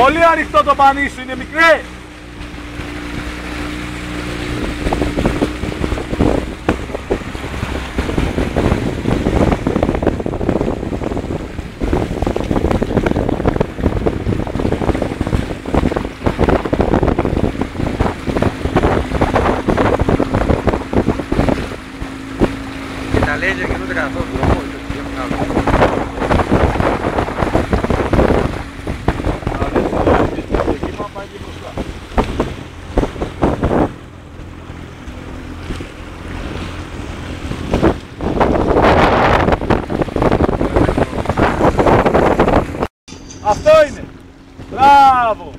Πολύ ανοιχτό το πανί σου, είναι μικρέ. Και τα λέιζερ κινούνται καθόλου δρόμο. Αυτό είναι. Μπράβο.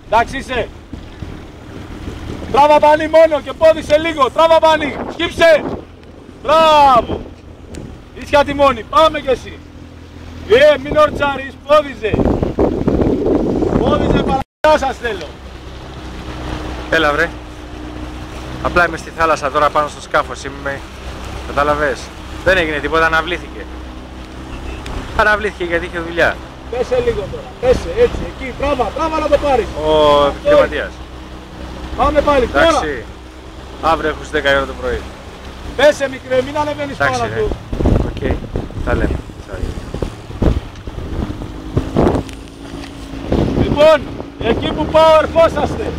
Εντάξει είσαι. Τράβα πανί μόνο και πόδισε λίγο. Τράβα πανί. Σκύψε. Μπράβο. Ίσια τιμόνι. Πάμε κι εσύ. Μην ορτσάρεις. Πόδιζε. Πόδιζε παρακαλώ σας θέλω. Έλα βρε. Απλά είμαι στη θάλασσα τώρα πάνω στο σκάφος. Είμαι... Κατάλαβες. Δεν έγινε τίποτα, αναβλήθηκε. Αναβλήθηκε γιατί είχε δουλειά. Πέσε λίγο τώρα. Πέσε έτσι. Εκεί. Τράβα να το πάρεις. Ο επιχειρηματίας. Πάμε πάλι. Τώρα. Εντάξει. Αύριο έχω στις 10 η ώρα το πρωί. Πέσε μικρέ. Μην ανεβαίνεις πάνω του. Οκ. Τα λέμε. Λοιπόν, εκεί που πάω ερχόσαστε.